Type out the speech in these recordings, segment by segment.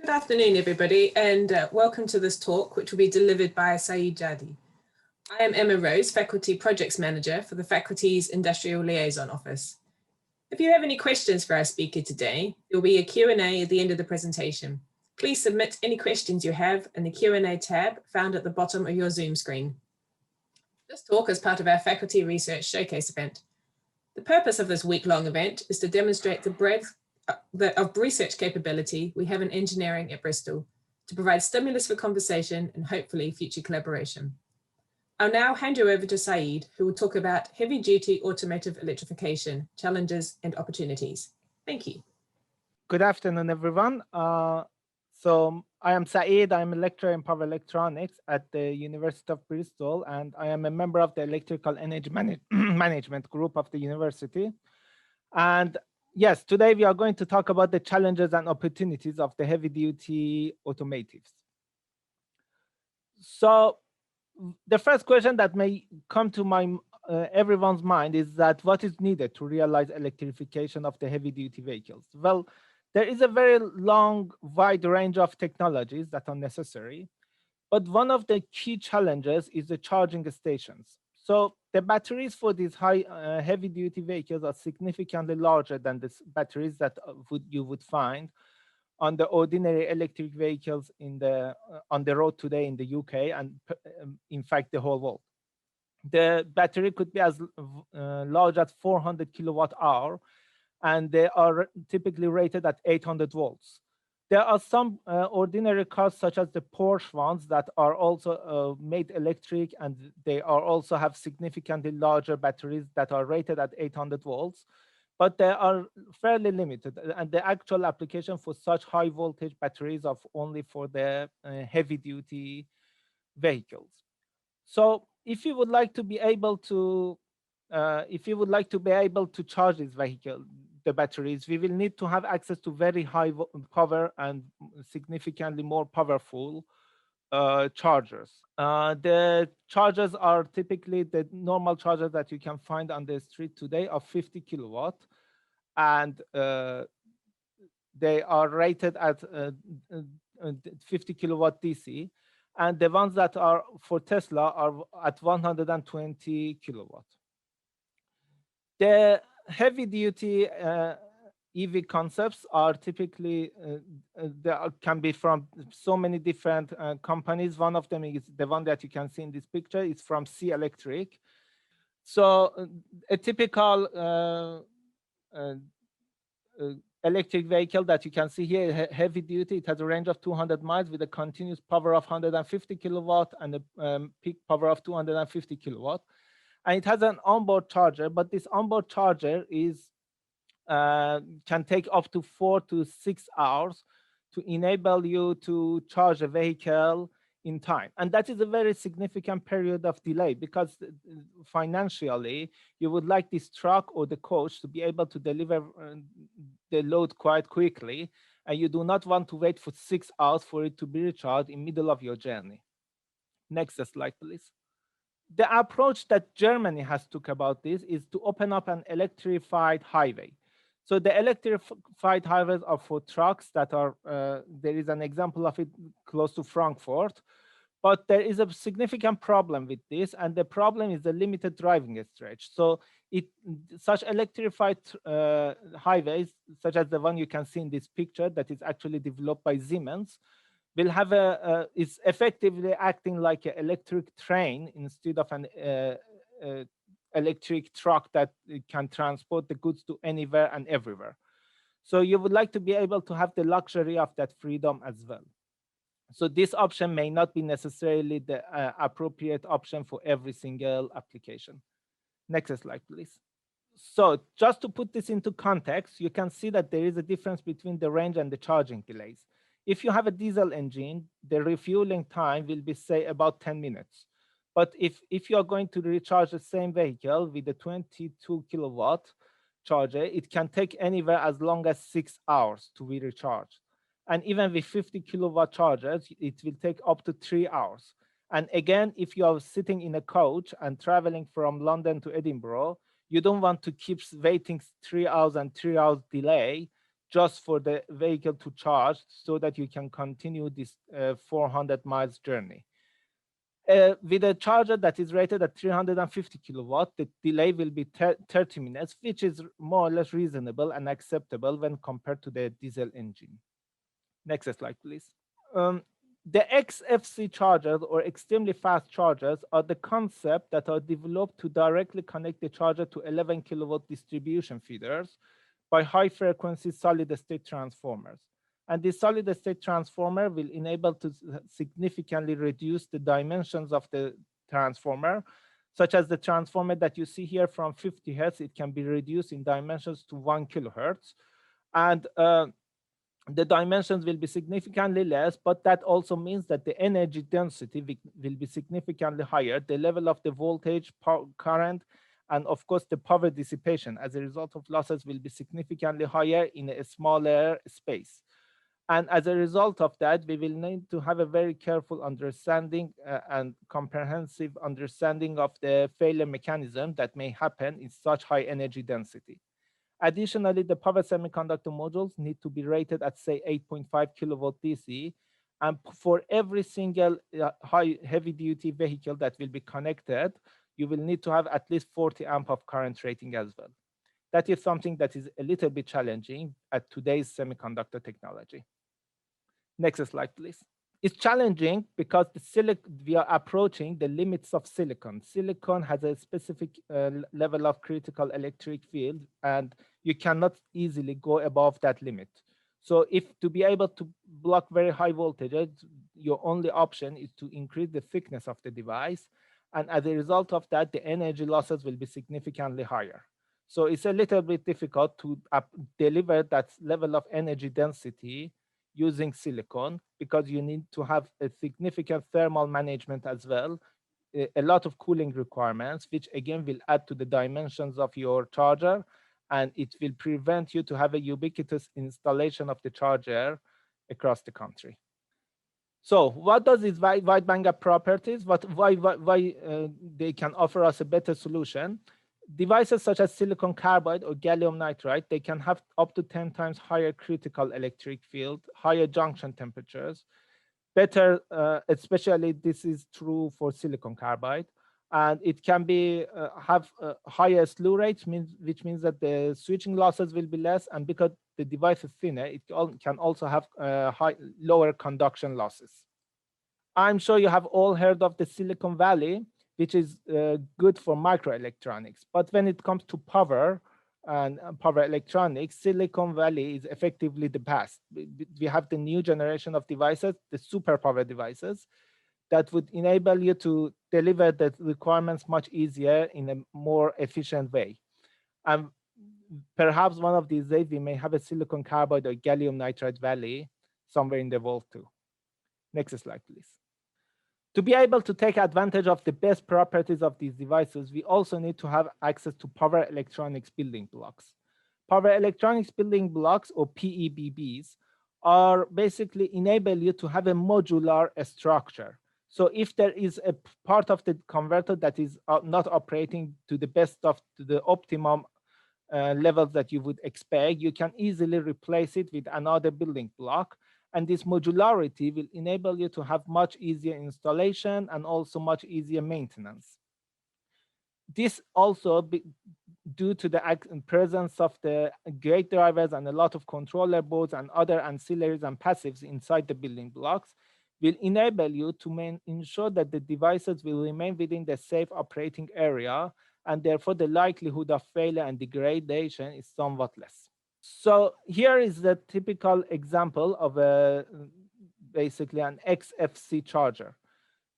Good afternoon, everybody, and welcome to this talk, which will be delivered by Saeed Jahdi. I am Emma Rose, Faculty Projects Manager for the Faculty's Industrial Liaison Office. If you have any questions for our speaker today, there will be a Q&A at the end of the presentation. Please submit any questions you have in the Q&A tab found at the bottom of your Zoom screen. This talk is part of our Faculty Research Showcase event. The purpose of this week-long event is to demonstrate the breadth of research capability we have in engineering at Bristol to provide stimulus for conversation and hopefully future collaboration. I'll now hand you over to Saeed, who will talk about heavy-duty automotive electrification, challenges and opportunities. Thank you. Good afternoon, everyone. So I am Saeed. I'm a lecturer in power electronics at the University of Bristol, and I am a member of the Electrical Energy Management Group of the university. And yes, today we are going to talk about the challenges and opportunities of the heavy-duty automotives. So the first question that may come to everyone's mind is that what is needed to realize electrification of the heavy-duty vehicles? Well, there is a very long, wide range of technologies that are necessary, but one of the key challenges is the charging stations. So the batteries for these heavy-duty vehicles are significantly larger than the batteries that you would find on the ordinary electric vehicles on the road today in the UK and in fact the whole world. The battery could be as large as 400 kilowatt hour, and they are typically rated at 800 volts. There are some ordinary cars, such as the Porsche ones, that are also made electric, and they also have significantly larger batteries that are rated at 800 volts, but they are fairly limited. And the actual application for such high voltage batteries are only for the heavy duty vehicles. So if you would like to be able to charge this vehicle, the batteries, we will need to have access to very high power and significantly more powerful chargers. The chargers are typically the normal chargers that you can find on the street today of 50 kilowatt, and they are rated at 50 kilowatt DC, and the ones that are for Tesla are at 120 kilowatt. The heavy-duty EV concepts are typically, can be from so many different companies. One of them is the one that you can see in this picture. It's from C Electric. So a typical electric vehicle that you can see here, heavy duty, it has a range of 200 miles with a continuous power of 150 kilowatt and a peak power of 250 kilowatt. And it has an onboard charger, but this onboard charger can take up to 4 to 6 hours to enable you to charge a vehicle in time. And that is a very significant period of delay, because financially, you would like this truck or the coach to be able to deliver the load quite quickly, and you do not want to wait for 6 hours for it to be recharged in the middle of your journey. Next slide, please. The approach that Germany has took about this is to open up an electrified highway. So the electrified highways are for trucks that are, there is an example of it close to Frankfurt, but there is a significant problem with this, and the problem is the limited driving stretch. So such electrified highways, such as the one you can see in this picture that is actually developed by Siemens, will have is effectively acting like an electric train instead of an electric truck that can transport the goods to anywhere and everywhere. So you would like to be able to have the luxury of that freedom as well. So this option may not be necessarily the appropriate option for every single application. Next slide, please. So just to put this into context, you can see that there is a difference between the range and the charging delays. If you have a diesel engine, the refueling time will be, say, about 10 minutes. But if you are going to recharge the same vehicle with a 22 kilowatt charger, it can take anywhere as long as 6 hours to be recharged. And even with 50 kilowatt chargers, it will take up to 3 hours. And again, if you are sitting in a coach and traveling from London to Edinburgh, you don't want to keep waiting 3 hours and 3 hours delay just for the vehicle to charge so that you can continue this 400 miles journey. With a charger that is rated at 350 kilowatt, the delay will be 30 minutes, which is more or less reasonable and acceptable when compared to the diesel engine. Next slide, please. The Xfc chargers, or extremely fast chargers, are the concept that are developed to directly connect the charger to 11 kilowatt distribution feeders by high frequency solid state transformers. And this solid state transformer will enable to significantly reduce the dimensions of the transformer, such as the transformer that you see here from 50 hertz, it can be reduced in dimensions to 1 kilohertz. And the dimensions will be significantly less, but that also means that the energy density will be significantly higher, the level of the voltage, current, and of course the power dissipation as a result of losses will be significantly higher in a smaller space. And as a result of that, we will need to have a very careful understanding and comprehensive understanding of the failure mechanism that may happen in such high energy density. Additionally, the power semiconductor modules need to be rated at, say, 8.5 kilowatt DC. And for every single heavy-duty vehicle that will be connected, you will need to have at least 40 amp of current rating as well. That is something that is a little bit challenging at today's semiconductor technology. Next slide, please. It's challenging because we are approaching the limits of silicon. Silicon has a specific level of critical electric field, and you cannot easily go above that limit. So if to be able to block very high voltages, your only option is to increase the thickness of the device. And as a result of that, the energy losses will be significantly higher. So it's a little bit difficult to deliver that level of energy density using silicon, because you need to have a significant thermal management as well, a lot of cooling requirements, which again will add to the dimensions of your charger, and it will prevent you to have a ubiquitous installation of the charger across the country. So what does these wide bandgap properties, why they can offer us a better solution? Devices such as silicon carbide or gallium nitride, they can have up to 10 times higher critical electric field, higher junction temperatures, better, especially this is true for silicon carbide, and it can be have higher slew rates, which means that the switching losses will be less, and because the device is thinner, it can also have lower conduction losses. I'm sure you have all heard of the Silicon Valley, which is good for microelectronics. But when it comes to power and power electronics, Silicon Valley is effectively the past. We have the new generation of devices, the superpower devices, that would enable you to deliver the requirements much easier in a more efficient way. And perhaps one of these days, we may have a silicon carbide or gallium nitride valley somewhere in the world too. Next slide, please. To be able to take advantage of the best properties of these devices, we also need to have access to power electronics building blocks. Power electronics building blocks, or PEBBs, are basically enable you to have a modular structure. So if there is a part of the converter that is not operating to the optimum levels that you would expect, you can easily replace it with another building block. And this modularity will enable you to have much easier installation and also much easier maintenance. This also, due to the presence of the gate drivers and a lot of controller boards and other ancillaries and passives inside the building blocks, will enable you to ensure that the devices will remain within the safe operating area, and therefore the likelihood of failure and degradation is somewhat less. So here is the typical example of basically an Xfc charger.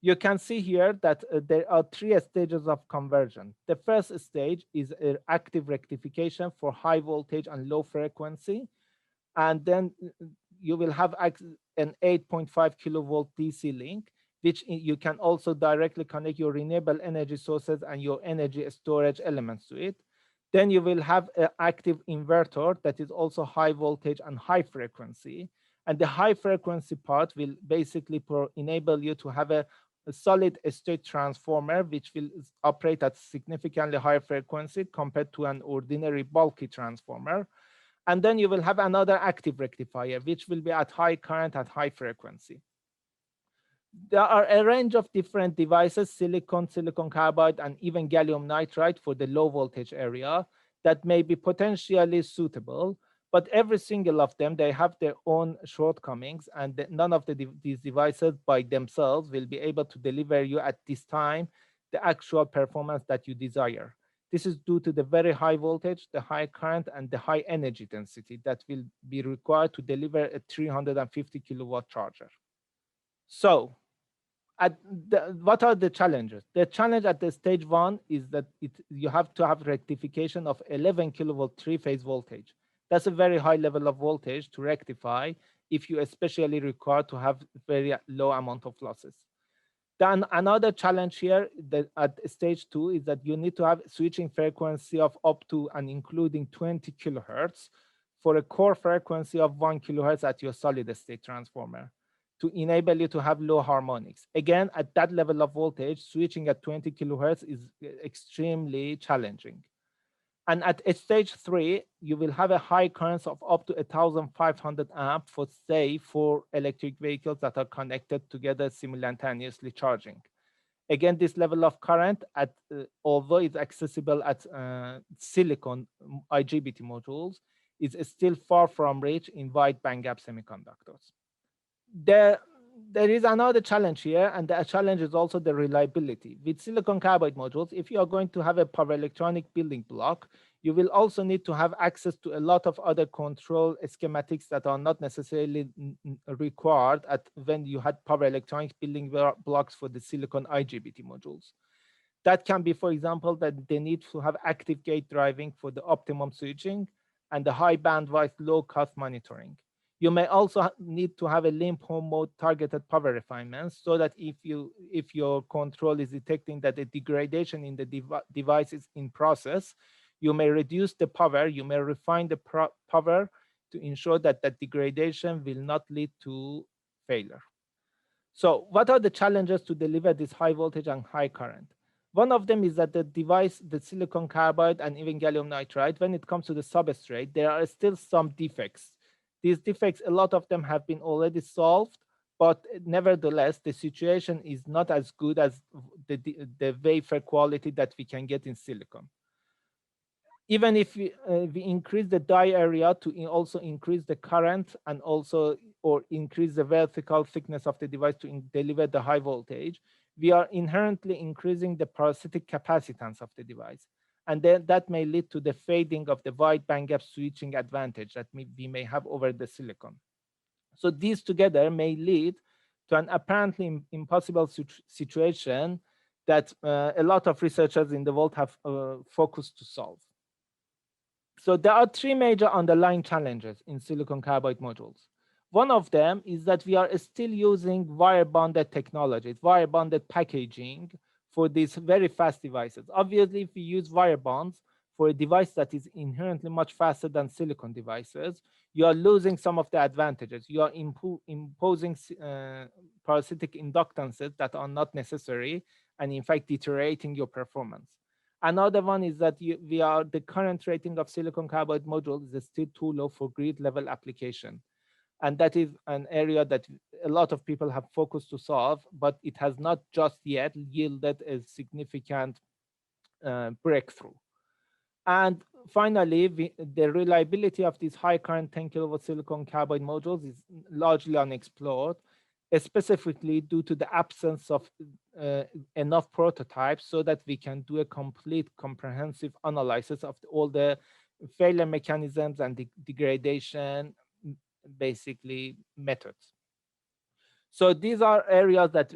You can see here that there are 3 stages of conversion. The first stage is active rectification for high voltage and low frequency. And then you will have an 8.5 kilovolt DC link, which you can also directly connect your renewable energy sources and your energy storage elements to it. Then you will have an active inverter that is also high voltage and high frequency. And the high frequency part will basically enable you to have a solid state transformer, which will operate at significantly higher frequency compared to an ordinary bulky transformer. And then you will have another active rectifier, which will be at high current at high frequency. There are a range of different devices, silicon carbide, and even gallium nitride for the low voltage area that may be potentially suitable, but every single of them, they have their own shortcomings, and none of these devices by themselves will be able to deliver you at this time the actual performance that you desire. This is due to the very high voltage, the high current, and the high energy density that will be required to deliver a 350 kilowatt charger. So, what are the challenges? The challenge at the stage 1 is that you have to have rectification of 11 kilovolt three-phase voltage. That's a very high level of voltage to rectify if you especially require to have very low amount of losses. Then another challenge here at stage 2 is that you need to have switching frequency of up to and including 20 kilohertz for a core frequency of 1 kilohertz at your solid state transformer to enable you to have low harmonics. Again, at that level of voltage, switching at 20 kilohertz is extremely challenging. And at stage 3, you will have a high current of up to 1,500 amp for, say, 4 electric vehicles that are connected together simultaneously charging. Again, this level of current, although it's accessible at silicon IGBT modules, is still far from reach in wide bandgap semiconductors. There is another challenge here, and the challenge is also the reliability. With silicon carbide modules, if you are going to have a power electronic building block, you will also need to have access to a lot of other control schematics that are not necessarily required when you had power electronic building blocks for the silicon IGBT modules. That can be, for example, that they need to have active gate driving for the optimum switching and the high bandwidth, low cost monitoring. You may also need to have a limp home mode targeted power refinements so that if your control is detecting that a degradation in the device is in process, you may reduce the power, you may refine the power to ensure that that degradation will not lead to failure. So what are the challenges to deliver this high voltage and high current? One of them is that the device, the silicon carbide and even gallium nitride, when it comes to the substrate, there are still some defects. These defects, a lot of them have been already solved, but nevertheless, the situation is not as good as the wafer quality that we can get in silicon. Even if we increase the die area to also increase the current and also or increase the vertical thickness of the device to deliver the high voltage, we are inherently increasing the parasitic capacitance of the device. And then that may lead to the fading of the wide bandgap switching advantage that we may have over the silicon. So these together may lead to an apparently impossible situation that a lot of researchers in the world have focused to solve. So there are 3 major underlying challenges in silicon carbide modules. One of them is that we are still using wire bonded technologies, wire bonded packaging for these very fast devices. Obviously, if we use wire bonds for a device that is inherently much faster than silicon devices, you are losing some of the advantages. You are imposing parasitic inductances that are not necessary and in fact deteriorating your performance. Another one is that the current rating of silicon carbide modules is still too low for grid level application. And that is an area that a lot of people have focused to solve, but it has not just yet yielded a significant breakthrough. And finally, the reliability of these high current 10 kilowatt silicon carbide modules is largely unexplored, specifically due to the absence of enough prototypes so that we can do a complete comprehensive analysis of all the failure mechanisms and the degradation basically methods. So these are areas that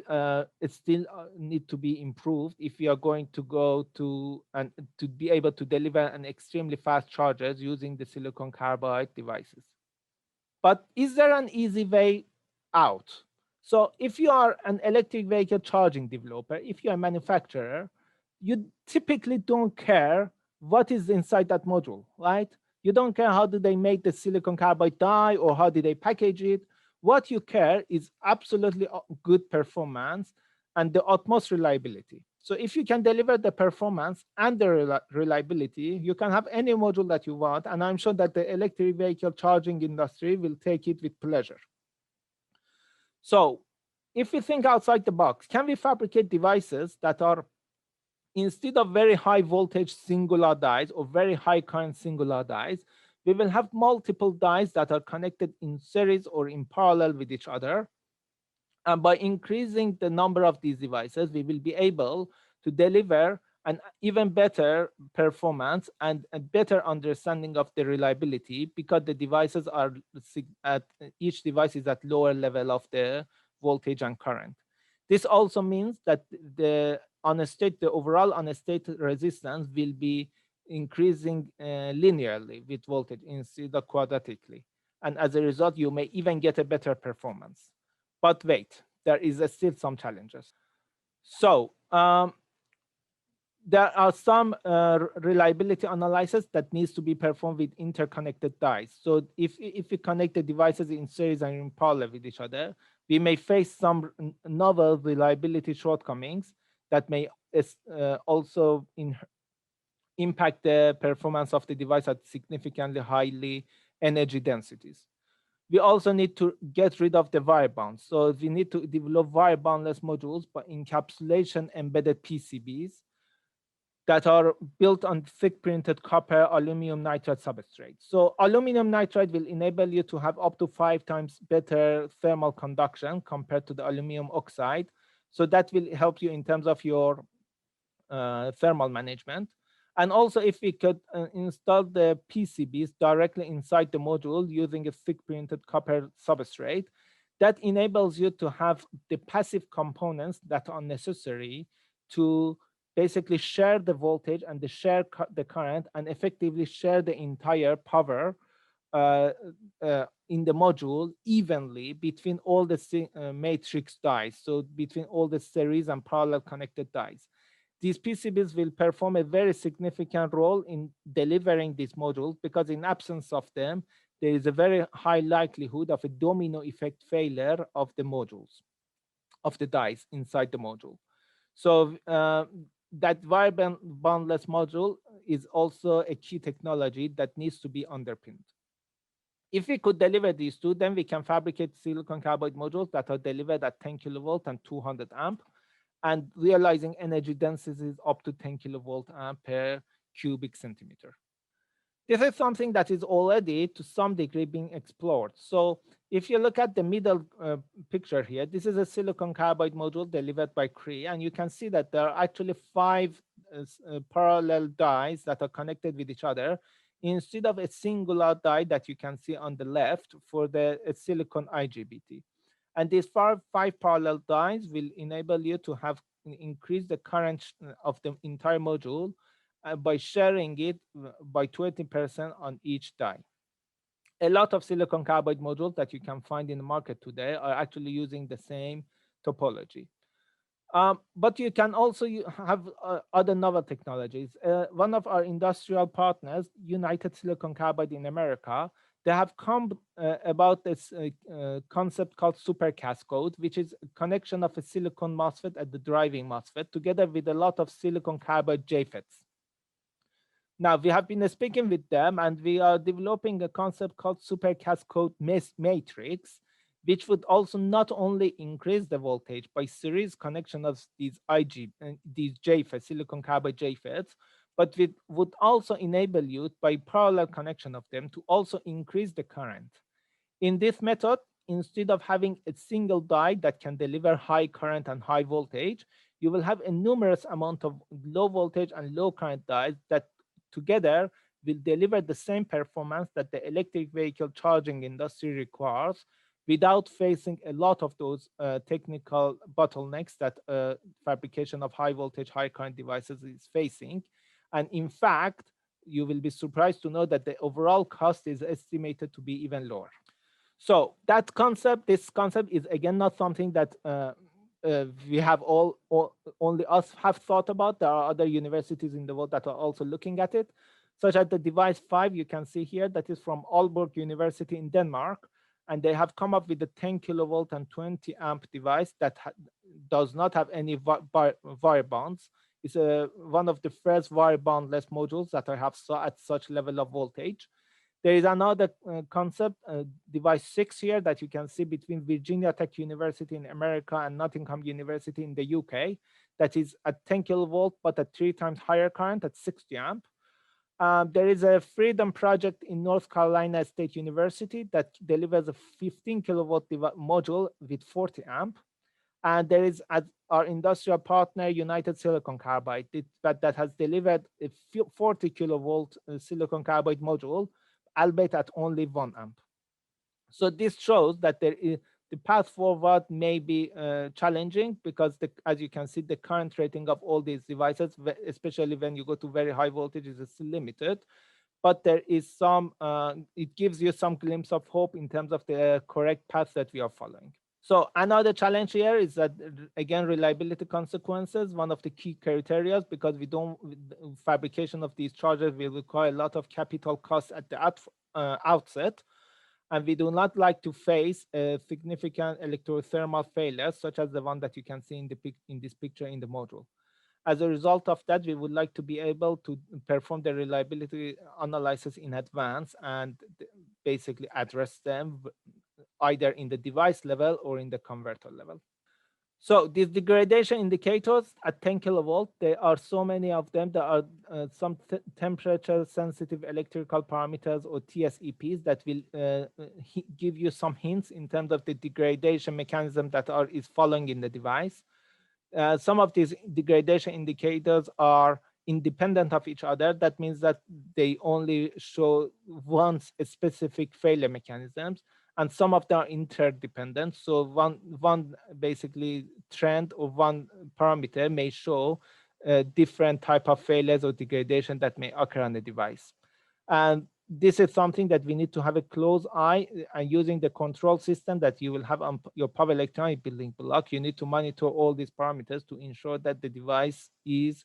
still need to be improved if we are going to go to and to be able to deliver an extremely fast chargers using the silicon carbide devices. But is there an easy way out? So if you are an electric vehicle charging developer, if you're a manufacturer, you typically don't care what is inside that module, right? You don't care how do they make the silicon carbide die or how do they package it. What you care is absolutely good performance and the utmost reliability. So if you can deliver the performance and the reliability, you can have any module that you want. And I'm sure that the electric vehicle charging industry will take it with pleasure. So if we think outside the box, can we fabricate devices that are, instead of very high voltage singular dies or very high current singular dies, we will have multiple dies that are connected in series or in parallel with each other. And by increasing the number of these devices, we will be able to deliver an even better performance and a better understanding of the reliability, because the devices are at, each device is at lower level of the voltage and current. This also means that the overall on-state resistance will be increasing linearly with voltage instead of quadratically. And as a result, you may even get a better performance. But wait, there is still some challenges. So there are some reliability analysis that needs to be performed with interconnected dies. So if we connect the devices in series and in parallel with each other, we may face some novel reliability shortcomings that may also impact the performance of the device at significantly highly energy densities. We also need to get rid of the wire bonds. So we need to develop wire bondless modules by encapsulation embedded PCBs that are built on thick printed copper aluminum nitride substrate. So aluminum nitride will enable you to have up to 5 times better thermal conduction compared to the aluminum oxide. So that will help you in terms of your thermal management. And also, if we could install the PCBs directly inside the module using a thick printed copper substrate, that enables you to have the passive components that are necessary to basically share the voltage and share the current and effectively share the entire power in the module evenly between all the matrix dies, so between all the series and parallel connected dies. These PCBs will perform a very significant role in delivering these modules, because in absence of them, there is a very high likelihood of a domino effect failure of the modules, of the dies inside the module. So that wire bondless module is also a key technology that needs to be underpinned. If we could deliver these two, then we can fabricate silicon carbide modules that are delivered at 10 kilovolt and 200 amp, and realizing energy densities up to 10 kilovolt amp per cubic centimeter. This is something that is already to some degree being explored. So if you look at the middle picture here, this is a silicon carbide module delivered by Cree, and you can see that there are actually 5 parallel dies that are connected with each other, instead of a singular die that you can see on the left for the silicon IGBT. And these 5 parallel dies will enable you to have increase the current of the entire module by sharing it by 20% on each die. A lot of silicon carbide modules that you can find in the market today are actually using the same topology. But you can also have other novel technologies. One of our industrial partners, United Silicon Carbide in America, they have come about this concept called super cascode, which is a connection of a silicon Mosfet at the driving Mosfet together with a lot of silicon carbide JFETs. Now, we have been speaking with them, and we are developing a concept called super cascode matrix, which would also not only increase the voltage by series connection of these JFETs, silicon carbide JFETs, but it would also enable you, by parallel connection of them, to also increase the current. In this method, instead of having a single die that can deliver high current and high voltage, you will have a numerous amount of low voltage and low current dies that together will deliver the same performance that the electric vehicle charging industry requires, without facing a lot of those technical bottlenecks that fabrication of high voltage, high current devices is facing. And in fact, you will be surprised to know that the overall cost is estimated to be even lower. So that concept, this concept is again not something that we have only us have thought about. There are other universities in the world that are also looking at it, such as the device 5 you can see here, that is from Aalborg University in Denmark. And they have come up with a 10 kilovolt and 20 amp device that does not have any wire bonds. It's one of the first wire bondless modules that I have saw at such level of voltage. There is another concept, device 6 here, that you can see between Virginia Tech University in America and Nottingham University in the UK, that is at 10 kilovolt, but at 3 times higher current at 60 amp. There is a Freedom project in North Carolina State University that delivers a 15 kilowatt module with 40 amp. And there is our industrial partner, United Silicon Carbide, that has delivered a 40 kilovolt silicon carbide module, albeit at only 1 amp. So this shows that the path forward may be challenging, because as you can see, the current rating of all these devices, especially when you go to very high voltage, is still limited. But there is some, it gives you some glimpse of hope in terms of the correct path that we are following. So another challenge here is that, again, reliability consequences, one of the key criteria, because fabrication of these chargers will require a lot of capital costs at the outset. And we do not like to face significant electrothermal failures, such as the one that you can see in this picture in the module. As a result of that, we would like to be able to perform the reliability analysis in advance and basically address them either in the device level or in the converter level. So these degradation indicators at 10 kilovolt, there are so many of them. There are some temperature sensitive electrical parameters, or TSEPs, that will give you some hints in terms of the degradation mechanism that is following in the device. Some of these degradation indicators are independent of each other. That means that they only show one specific failure mechanisms, and some of them are interdependent. So one basically trend or one parameter may show different type of failures or degradation that may occur on the device. And this is something that we need to have a close eye, and using the control system that you will have on your power electronic building block, you need to monitor all these parameters to ensure that the device is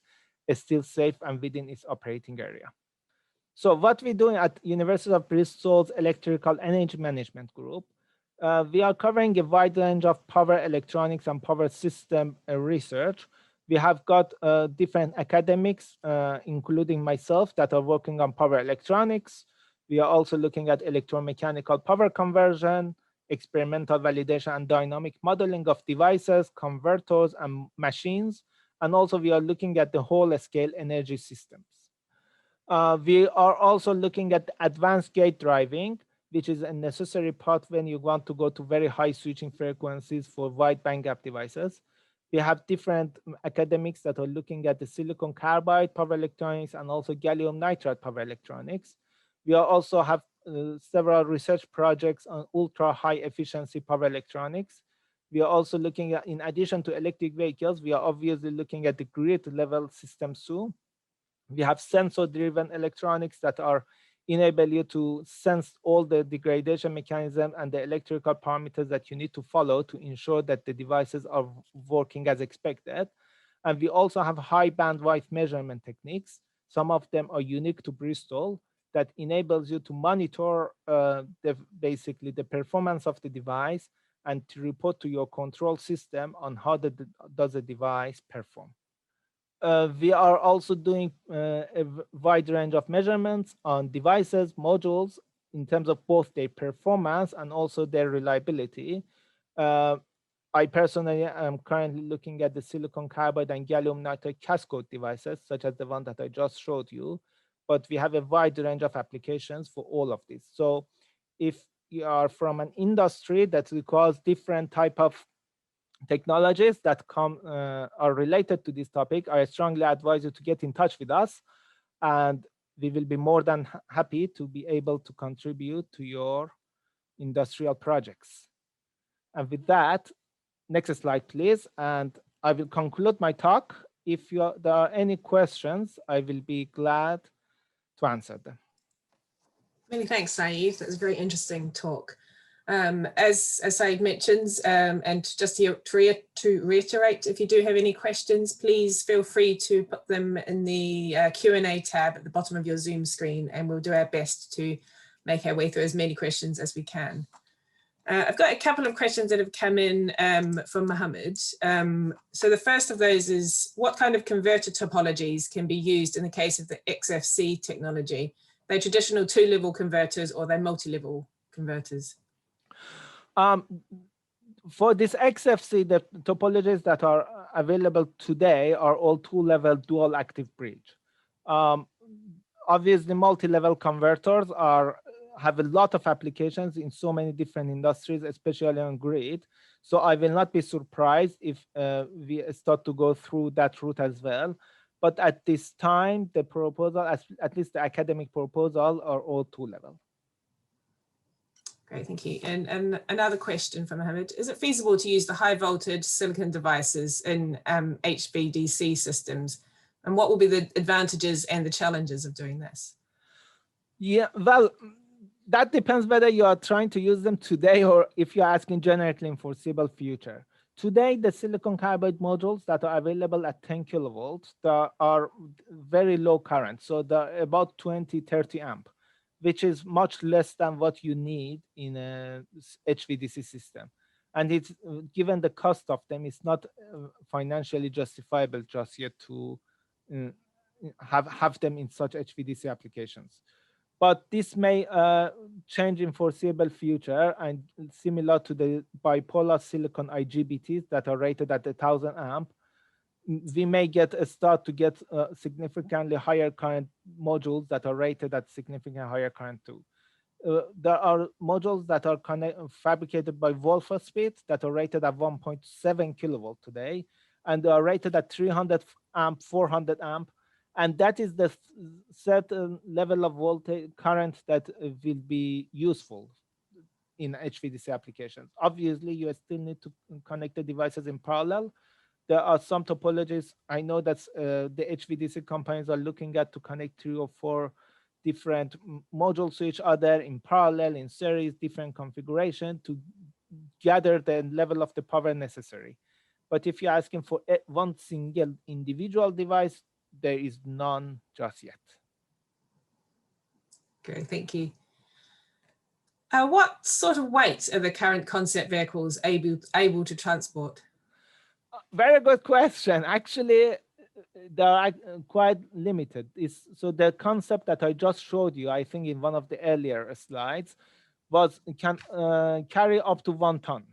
still safe and within its operating area. So what we're doing at University of Bristol's Electrical Energy Management Group, we are covering a wide range of power electronics and power system research. We have got different academics, including myself, that are working on power electronics. We are also looking at electromechanical power conversion, experimental validation and dynamic modeling of devices, converters, and machines. And also we are looking at the whole scale energy systems. We are also looking at advanced gate driving, which is a necessary part when you want to go to very high switching frequencies for wide bandgap devices. We have different academics that are looking at the silicon carbide power electronics and also gallium nitride power electronics. We also have several research projects on ultra high efficiency power electronics. We are also looking at, in addition to electric vehicles, we are obviously looking at the grid level systems too. We have sensor driven electronics that enable you to sense all the degradation mechanism and the electrical parameters that you need to follow to ensure that the devices are working as expected. And we also have high bandwidth measurement techniques. Some of them are unique to Bristol, that enables you to monitor basically the performance of the device and to report to your control system on how does the device perform. We are also doing a wide range of measurements on devices, modules, in terms of both their performance and also their reliability. I personally am currently looking at the silicon carbide and gallium nitride cascode devices, such as the one that I just showed you, but we have a wide range of applications for all of this. So if you are from an industry that requires different type of technologies that are related to this topic, I strongly advise you to get in touch with us, and we will be more than happy to be able to contribute to your industrial projects. And with that, next slide, please. And I will conclude my talk. If there are any questions, I will be glad to answer them. Many thanks, Saeed. That was a very interesting talk. As Saeed mentions, and just to reiterate, if you do have any questions, please feel free to put them in the Q&A tab at the bottom of your Zoom screen, and we'll do our best to make our way through as many questions as we can. I've got a couple of questions that have come in from Mohammed. So the first of those is, what kind of converter topologies can be used in the case of the Xfc technology? They're traditional two-level converters or they're multi-level converters? For this XFC, the topologies that are available today are all two-level dual active bridge. Obviously, multi-level converters have a lot of applications in so many different industries, especially on grid. So I will not be surprised if we start to go through that route as well. But at this time, the proposal, at least the academic proposal, are all two-level. Great, thank you. And another question from Mohammed: is it feasible to use the high voltage silicon devices in Hbdc systems? And what will be the advantages and the challenges of doing this? Yeah, well, that depends whether you are trying to use them today or if you're asking generically in foreseeable future. Today, the silicon carbide modules that are available at 10 kilovolts are very low current. So they're about 20, 30 amp, which is much less than what you need in a HVDC system. And it's given the cost of them, it's not financially justifiable just yet to have them in such HVDC applications. But this may change in foreseeable future, and similar to the bipolar silicon IGBTs that are rated at 1000 amp, we may start to get significantly higher current modules that are rated at significantly higher current too. There are modules that are fabricated by Wolfspeed that are rated at 1.7 kilovolt today, and they are rated at 300 amp, 400 amp, and that is the certain level of voltage current that will be useful in HVDC applications. Obviously, you still need to connect the devices in parallel. There are some topologies I know that the HVDC companies are looking at to connect 3 or 4 different modules to each other in parallel, in series, different configuration to gather the level of the power necessary. But if you're asking for one single individual device, there is none just yet. Great, thank you. What sort of weight are the current concept vehicles able to transport? Very good question. Actually, they are quite limited. So the concept that I just showed you, I think in one of the earlier slides, was can carry up to 1 ton.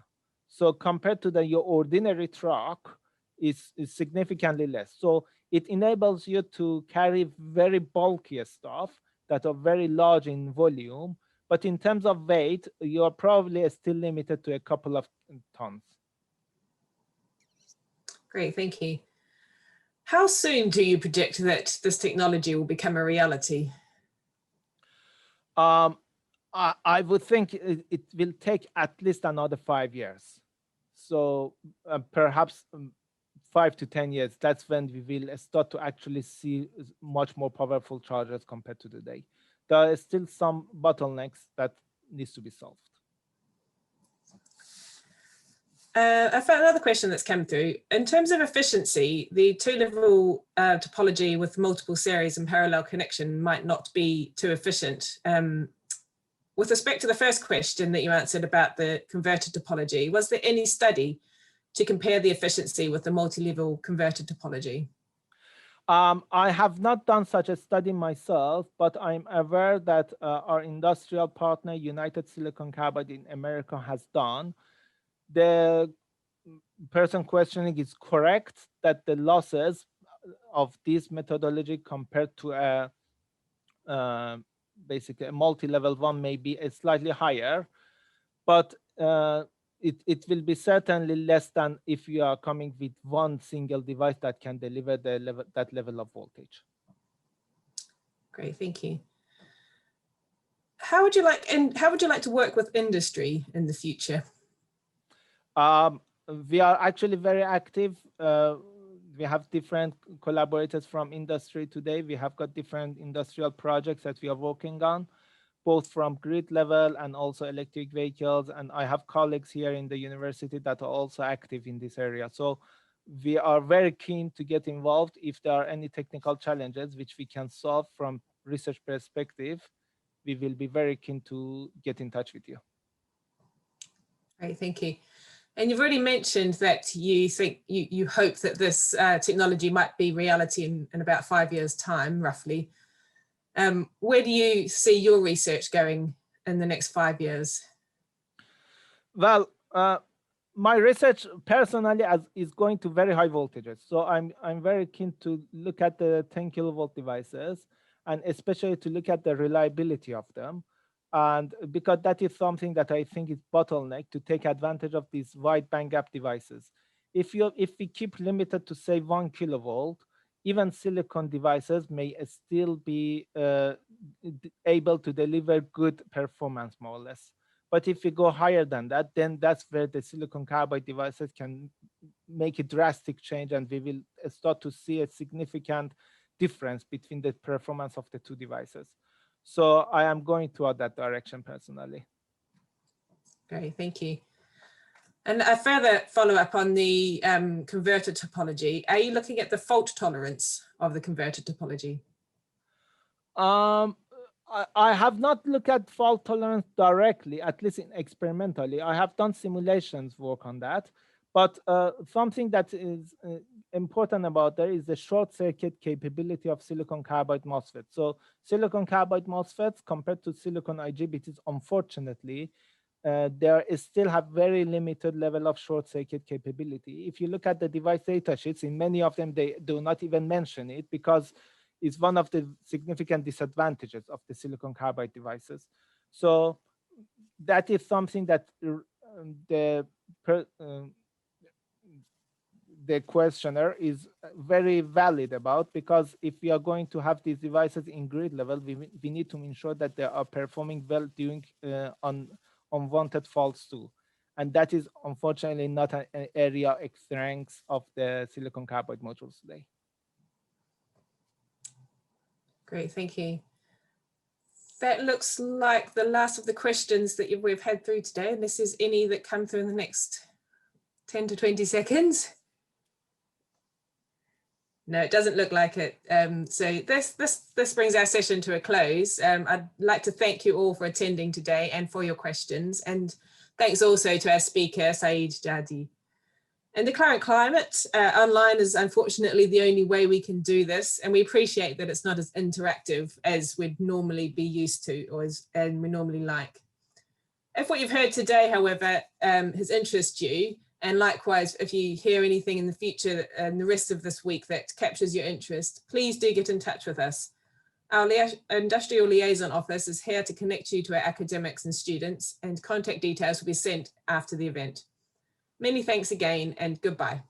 So compared to your ordinary truck, is significantly less. So it enables you to carry very bulky stuff that are very large in volume, but in terms of weight, you are probably still limited to a couple of tons. Great, thank you. How soon do you predict that this technology will become a reality? I would think it will take at least another 5 years. So perhaps 5 to 10 years, that's when we will start to actually see much more powerful chargers compared to today. There are still some bottlenecks that needs to be solved. I found another question that's come through. In terms of efficiency, the two-level topology with multiple series and parallel connection might not be too efficient. With respect to the first question that you answered about the converter topology, was there any study to compare the efficiency with the multi-level converter topology? I have not done such a study myself, but I'm aware that our industrial partner, United Silicon Carbide in America, has done. The person questioning is correct that the losses of this methodology compared to basically a multi-level one may be slightly higher, but it will be certainly less than if you are coming with one single device that can deliver that level of voltage. Great, thank you. How would you like to work with industry in the future? We are actually very active. We have different collaborators from industry today. We have got different industrial projects that we are working on, both from grid level and also electric vehicles. And I have colleagues here in the university that are also active in this area. So we are very keen to get involved if there are any technical challenges which we can solve from research perspective. We will be very keen to get in touch with you. Great, thank you. And you've already mentioned that you think you hope that this technology might be reality in about 5 years' time, roughly. Where do you see your research going in the next 5 years? Well, my research personally is going to very high voltages. So I'm very keen to look at the 10 kilovolt devices, and especially to look at the reliability of them. And because that is something that I think is bottleneck to take advantage of these wide bandgap devices. If we keep limited to say 1 kilovolt, even silicon devices may still be able to deliver good performance, more or less. But if we go higher than that, then that's where the silicon carbide devices can make a drastic change, and we will start to see a significant difference between the performance of the two devices. So I am going toward that direction personally. Great, thank you. And a further follow-up on the converter topology, are you looking at the fault tolerance of the converter topology? I have not looked at fault tolerance directly, at least experimentally. I have done simulations work on that, but something that is important about there is the short circuit capability of silicon carbide MOSFET. So silicon carbide MOSFETs compared to silicon IGBTs, unfortunately, they still have very limited level of short circuit capability. If you look at the device data sheets, in many of them, they do not even mention it because it's one of the significant disadvantages of the silicon carbide devices. So that is something that the questioner is very valid about, because if we are going to have these devices in grid level, we need to ensure that they are performing well during unwanted faults too. And that is unfortunately not an area of strength of the silicon carbide modules today. Great, thank you. That looks like the last of the questions that we've had through today, unless there's any that come through in the next 10 to 20 seconds. No, it doesn't look like it. So this brings our session to a close. I'd like to thank you all for attending today and for your questions. And thanks also to our speaker, Saeed Jahdi. In the current climate, online is unfortunately the only way we can do this, and we appreciate that it's not as interactive as we'd normally be used to and we normally like. If what you've heard today, however, has interested you, and likewise, if you hear anything in the future and the rest of this week that captures your interest, please do get in touch with us. Our Industrial Liaison Office is here to connect you to our academics and students, and contact details will be sent after the event. Many thanks again, and goodbye.